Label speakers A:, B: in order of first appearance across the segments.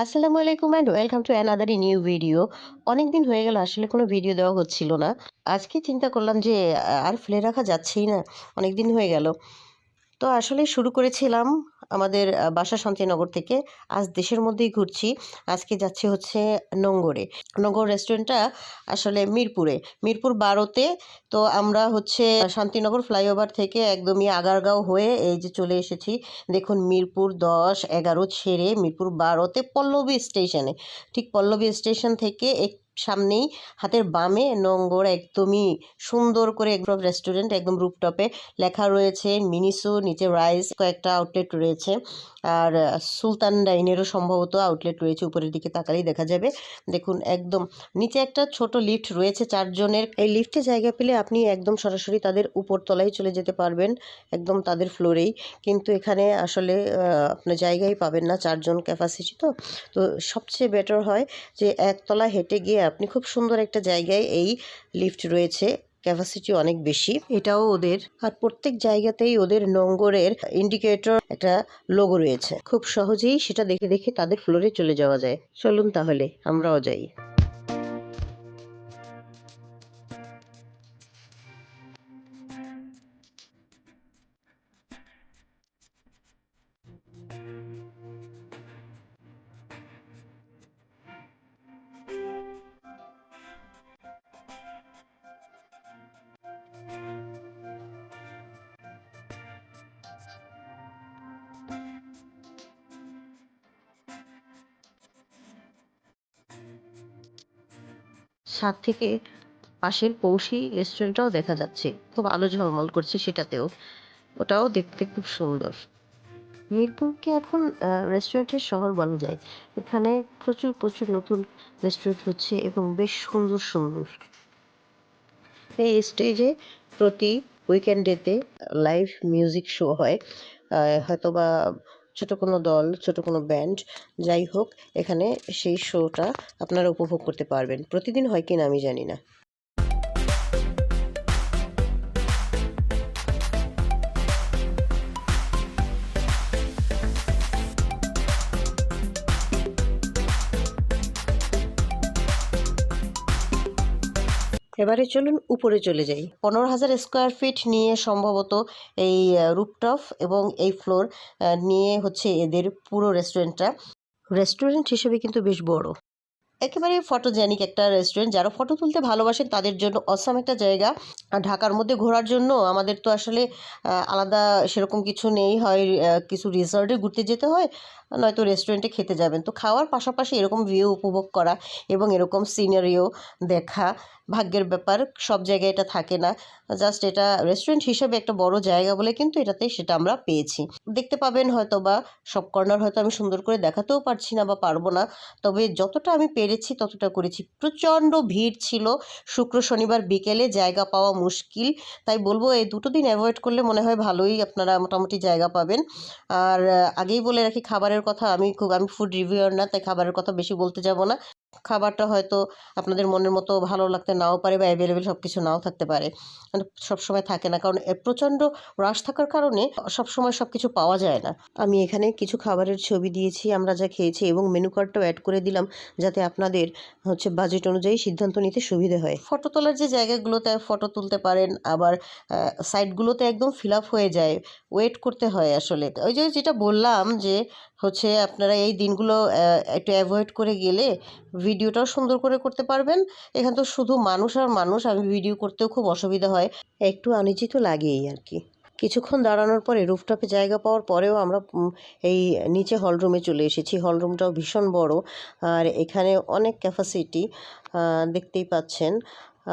A: আসসালামু আলাইকুম and welcome to another new video. অনেক দিন হয়ে গেল আসলে কোনো ভিডিও দেওয়া হচ্ছিল না। আজকে চিন্তা করলাম যে আর ফেলে রাখা যাচ্ছেই না, অনেক দিন হয়ে গেল। তো আসলে শুরু করেছিলাম আমাদের বাসা শান্তিনগর থেকে। আজ দেশের মধ্যেই ঘুরছি। আজকে যাচ্ছি হচ্ছে নোঙ্গরে। নোঙ্গর রেস্টুরেন্টটা আসলে মিরপুর 12-তে। তো আমরা হচ্ছে শান্তিনগর ফ্লাইওভার থেকে একদমই আগারগাঁও হয়ে এই যে চলে এসেছি। দেখুন মিরপুর 10, 11 ছেড়ে মিরপুর 12-তে পল্লবী স্টেশনে। ঠিক পল্লবী স্টেশন থেকে সামনেই হাতের বামে নোঙ্গর, একদমই সুন্দর করে একদম রেস্টুরেন্ট, একদম রুফটপে লেখা রয়েছে মিনিসো, নিচে রাইস, কয়েকটা আউটলেট রয়েছে। আর সুলতান ডাইনেরও সম্ভবত আউটলেট রয়েছে, উপরের দিকে তাকালেই দেখা যাবে। দেখুন একদম নিচে একটা ছোট লিফট রয়েছে 4 জনের। এই লিফটে জায়গা পেলে আপনি একদম সরাসরি তাদের উপর তলায় চলে যেতে পারবেন, একদম তাদের ফ্লোরেই। কিন্তু এখানে আসলে আপনার জায়গাই পাবেন না, 4 জন ক্যাপাসিটি। তো তো সবচেয়ে বেটার হয় যে একতলা হেঁটে গিয়ে আপনি খুব সুন্দর একটা জায়গায় এই লিফট রয়েছে, ক্যাপাসিটি অনেক বেশি, এটাও ওদের। আর প্রত্যেক জায়গাতেই ওদের নোঙ্গরের ইন্ডিকেটর একটা লোগো রয়েছে, খুব সহজেই সেটা দেখে দেখে তাদের ফ্লোরে চলে যাওয়া যায়। চলুন তাহলে আমরাও যাই। ছাদ থেকে পাশের পৌষী রেস্টুরেন্টটাও দেখা যাচ্ছে, খুব আলো ঝলমল করছে সেটাতেও, ওটাও দেখতে খুব সুন্দর। মিরপুরকে এখন রেস্টুরেন্টের শহর বলা যায়। এখানে প্রচুর প্রচুর নতুন রেস্টুরেন্ট হচ্ছে এবং বেশ সুন্দর সুন্দর। এই স্টেজে প্রতি উইকেন্ডেতে লাইভ মিউজিক শো হয়। হয়তোবা ছোট কোনো দল, ছোট কোনো ব্যান্ড, যাই হোক, এখানে সেই শোটা আপনারা উপভোগ করতে পারবেন। প্রতিদিন হয় কিনা আমি জানি না। এবারে চলুন উপরে চলে যাই। 15,000 স্কোয়ার ফিট নিয়ে সম্ভবত এই রুফটপ এবং এই ফ্লোর নিয়ে হচ্ছে এদের পুরো রেস্টুরেন্টটা। রেস্টুরেন্ট হিসেবে কিন্তু বেশ বড়, একেবারে ফটোজেনিক একটা রেস্টুরেন্ট। যারা ফটো তুলতে ভালোবাসেন তাদের জন্য অসাম একটা জায়গা। আর ঢাকার মধ্যে ঘোরার জন্য আমাদের তো আসলে আলাদা সেরকম কিছু নেই, হয় কিছু রিসর্টে ঘুরতে যেতে হয়, নয়তো রেস্টুরেন্টে খেতে যাবেন। তো খাওয়ার পাশাপাশি এরকম ভিউ উপভোগ করা এবং এরকম সিনারিও দেখা ভাগ্যের ব্যাপার, সব জায়গায় এটা থাকে না। জাস্ট এটা রেস্টুরেন্ট হিসেবে একটা বড় জায়গা বলে কিন্তু এটাতে সেটা আমরা পেয়েছি। দেখতে পাবেন হয়তো বা সব কর্নার হয়তো আমি সুন্দর করে দেখাতেও পারছি না বা পারবো না, তবে যতটা আমি পেরেছি ততটা করেছি। প্রচণ্ড ভিড় ছিল শুক্র শনিবার বিকেলে, জায়গা পাওয়া মুশকিল। তাই বলবো এই দুটো দিন অ্যাভয়েড করলে মনে হয় ভালোই আপনারা মোটামুটি জায়গা পাবেন। আর আগেই বলে রাখি খাবারের কথা, আমি ফুড রিভিউয়ার না, তাই খাবারের কথা বেশি বলতে যাব না। খাবারটা হয়তো আপনাদের মনের মতো ভালো লাগতে নাও পারে বা অ্যাভেলেবেল সব কিছু নাও থাকতে পারে, মানে সবসময় থাকে না, কারণ প্রচণ্ড রাশ থাকার কারণে সবসময় সব কিছু পাওয়া যায় না। আমি এখানে কিছু খাবারের ছবি দিয়েছি আমরা যা খেয়েছি, এবং মেনু কার্ডটাও অ্যাড করে দিলাম যাতে আপনাদের হচ্ছে বাজেট অনুযায়ী সিদ্ধান্ত নিতে সুবিধে হয়। ফটো তোলার যে জায়গাগুলোতে ফটো তুলতে পারেন, আবার সাইডগুলোতে একদম ফিল আপ হয়ে যায়, ওয়েট করতে হয় আসলে। ওই যে যেটা বললাম যে হচ্ছে আপনারা এই দিনগুলো একটু অ্যাভয়েড করে গেলে ভিডিওটাও সুন্দর করে করতে পারবেন। এখানে তো শুধু মানুষ আর মানুষ, আমি ভিডিও করতেও খুব অসুবিধা হয়, একটু আনইজি তো লাগেই আর কি। কিছুক্ষণ দাঁড়ানোর পরে রুফটপে জায়গা পাওয়ার পরেও আমরা এই নিচে হলরুমে চলে এসেছি। হলরুমটাও ভীষণ বড়, আর এখানে অনেক ক্যাপাসিটি দেখতেই পাচ্ছেন।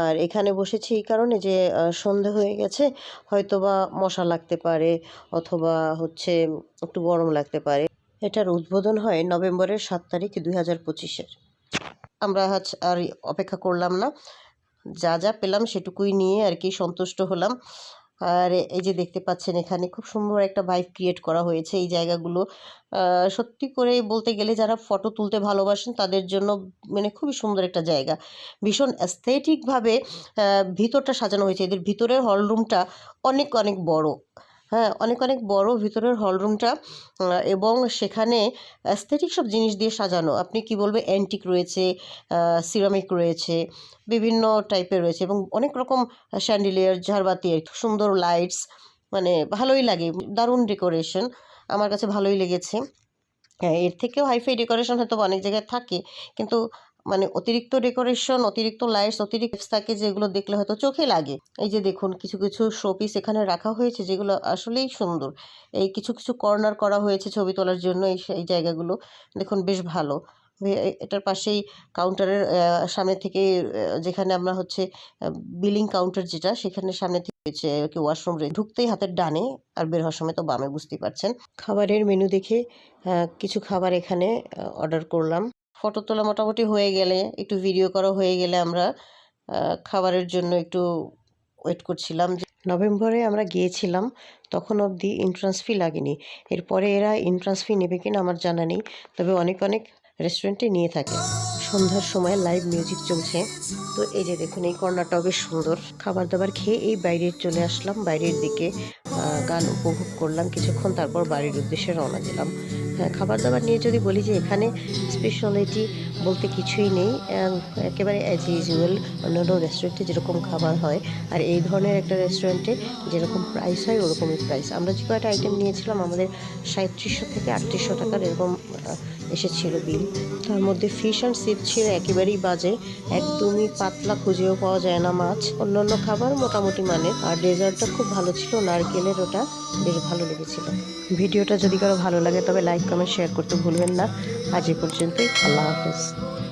A: আর এখানে বসেছি এই কারণে যে সন্ধে হয়ে গেছে, হয়তো বা মশা লাগতে পারে, অথবা হচ্ছে একটু গরম লাগতে পারে। এটার উদ্বোধন হয় নভেম্বরের 7 তারিখ 2025-এর। আমরা আর অপেক্ষা করলাম না, যা যা পেলাম সেটুকুই নিয়ে আর কি সন্তুষ্ট হলাম। আর এই যে দেখতে পাচ্ছেন এখানে খুব সুন্দর একটা ভাইব ক্রিয়েট করা হয়েছে এই জায়গাগুলো। সত্যি করে বলতে গেলে যারা ফটো তুলতে ভালোবাসেন তাদের জন্য মানে খুবই সুন্দর একটা জায়গা। ভীষণ অ্যাস্থেটিকভাবে ভিতরটা সাজানো হয়েছে। এদের ভিতরের হলরুমটা অনেক অনেক বড়। হ্যাঁ, অনেক অনেক বড় ভিতরের হল রুমটা, এবং সেখানে অ্যাস্থেটিক সব জিনিস দিয়ে সাজানো। আপনি কি বলবে, অ্যান্টিক রয়েছে, সিরামিক রয়েছে, বিভিন্ন টাইপের রয়েছে এবং অনেক রকম শ্যান্ডিলিয়ার, ঝাড়বাতি, সুন্দর লাইটস, মানে ভালোই লাগে, দারুণ ডেকোরেশন, আমার কাছে ভালোই লেগেছে। হ্যাঁ, এর থেকেও হাইফাই ডেকোরেশন হয়তো অনেক জায়গায় থাকে, কিন্তু মানে অতিরিক্ত ডেকোরেশন, অতিরিক্ত লাইটস, অতিরিক্ত থাকে, যেগুলো দেখলে হয়তো চোখে লাগে। এই যে দেখুন, কিছু কিছু শোপিস এখানে রাখা হয়েছে যেগুলো আসলেই সুন্দর। এই কিছু কিছু কর্নার করা হয়েছে ছবি তোলার জন্য, এই জায়গাগুলো দেখুন বেশ ভালো। এটার পাশেই কাউন্টারের সামনে থেকে, যেখানে আমরা হচ্ছে বিলিং কাউন্টার, যেটা সেখানে সামনে থেকে হচ্ছে কি ওয়াশরুম, ঢুকতেই হাতের ডানে আর বের হওয়ার সময় তো বামে, বুঝতেই পারছেন। খাবারের মেনু দেখে কিছু খাবার এখানে অর্ডার করলাম। ফটো তোলা মোটামুটি হয়ে গেলে, একটু ভিডিও করা হয়ে গেলে, আমরা খাবারের জন্য একটু ওয়েট করছিলাম। নভেম্বরে আমরা গিয়েছিলাম, তখন অবধি এন্ট্রান্স ফি লাগেনি। এরপরে এরা এন্ট্রান্স ফি নেবে কিনা আমার জানা নেই, তবে অনেক অনেক রেস্টুরেন্টে নিয়ে থাকে। সন্ধ্যার সময় লাইভ মিউজিক চলছে। তো এই যে দেখুন, এই কর্নারটাও বেশ সুন্দর। খাবার দাবার খেয়ে এই বাইরে চলে আসলাম, বাইরের দিকে গান উপভোগ করলাম কিছুক্ষণ, তারপর বাড়ির উদ্দেশ্যে রওনা দিলাম। হ্যাঁ, খাবার দাবার নিয়ে যদি বলি যে এখানে স্পেশালিটি বলতে কিছুই নেই, একেবারে অ্যাজ ইউজুয়াল অন্যান্য রেস্টুরেন্টে যেরকম খাবার হয়, আর এই ধরনের একটা রেস্টুরেন্টে যেরকম প্রাইস হয় ওরকমই প্রাইস। আমরা যে কয়টা আইটেম নিয়েছিলাম, আমাদের 3700 থেকে 3800 টাকার এরকম এসেছিল বিল। তার মধ্যে ফিশ অ্যান্ড চিপ ছিল একেবারেই বাজে, একদমই পাতলা, খুঁজেও পাওয়া যায় না মাছ। অন্যান্য খাবার মোটামুটি মানের, আর ডেজার্টটা খুব ভালো ছিল, নারকেলের, ওটা বেশ ভালো লেগেছিল। ভিডিওটা যদি কারো ভালো লাগে তবে লাইক, কমেন্ট, শেয়ার করতে ভুলবেন না। আজ এ পর্যন্তই, আল্লাহ হাফেজ।